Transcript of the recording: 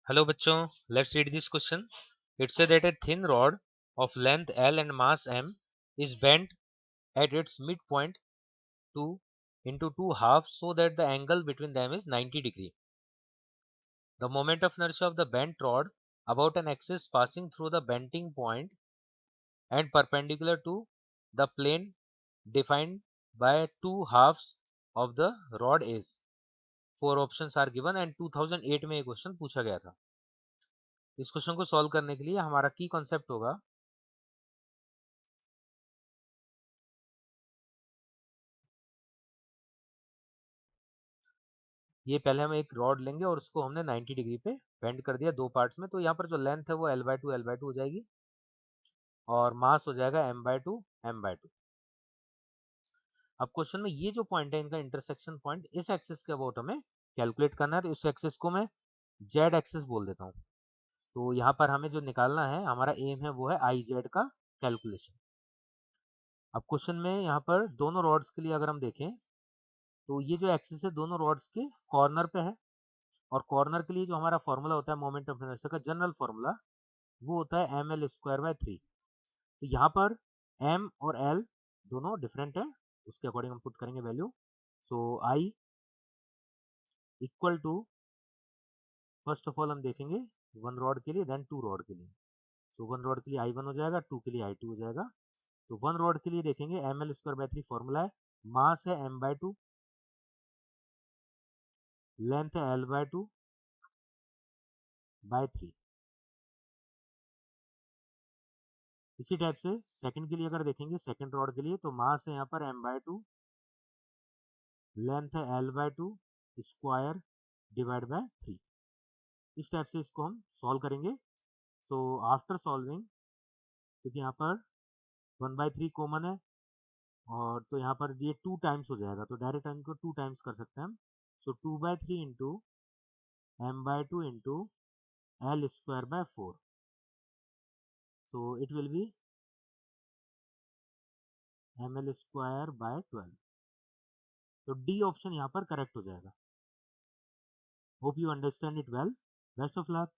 Hello bachcho, let's read this question. It says that a thin rod of length L and mass M is bent at its midpoint two into two halves so that the angle between them is 90 degree. The moment of inertia of the bent rod about an axis passing through the bending point and perpendicular to the plane defined by two halves of the rod is. Four options are given and 2008 में ये question पूछा गया था. इस question को solve करने के लिए हमारा की कॉन्सेप्ट होगा ये पहले हम एक रॉड लेंगे और उसको हमने 90 डिग्री पे बेंड कर दिया दो पार्ट्स में, तो यहाँ पर जो लेंथ है वो L/2 हो जाएगी और मास हो जाएगा M/2 अब क्वेश्चन में ये जो पॉइंट है इनका इंटरसेक्शन पॉइंट इस एक्सिस के अबाउट हमें कैलकुलेट करना है, तो इस एक्सिस को मैं जेड एक्सिस बोल देता हूँ. तो यहाँ पर हमें जो निकालना है हमारा एम है वो है आई जेड का कैलकुलेशन. अब क्वेश्चन में यहाँ पर दोनों रॉड्स के लिए अगर हम देखें तो ये जो एक्सिस है दोनों रॉड्स के कॉर्नर पे है और कॉर्नर के लिए जो हमारा फॉर्मूला होता है मोमेंट ऑफ इनर्शिया का जनरल फॉर्मूला वो होता है ml²/3. तो यहाँ पर m और l दोनों डिफरेंट है, उसके अकॉर्डिंग हम पुट करेंगे value. So I equal to first of all हम देखेंगे वन रॉड के लिए देन टू रॉड के लिए. सो वन रॉड के लिए I1 हो जाएगा, टू के लिए I2 हो जाएगा. तो वन रॉड के लिए देखेंगे ml²/3 फॉर्मूला है, मास है m/2, लेंथ है L/2/3. इसी टाइप से सेकंड के लिए अगर देखेंगे सेकंड रॉड के लिए तो मास है यहाँ पर m/2, लेंथ है L/2 डिवाइड बाय 3. इस टाइप से इसको हम सॉल्व करेंगे. सो आफ्टर सॉल्विंग क्योंकि यहाँ पर 1/3 कॉमन है और तो यहाँ पर ये 2 टाइम्स हो जाएगा, तो डायरेक्ट इनको 2 टाइम्स कर सकते हैं हम. सो 2/3 into m/2 into L²/4. So it will be ml²/12. तो डी ऑप्शन यहाँ पर करेक्ट हो जाएगा. Hope you understand it well. Best of luck.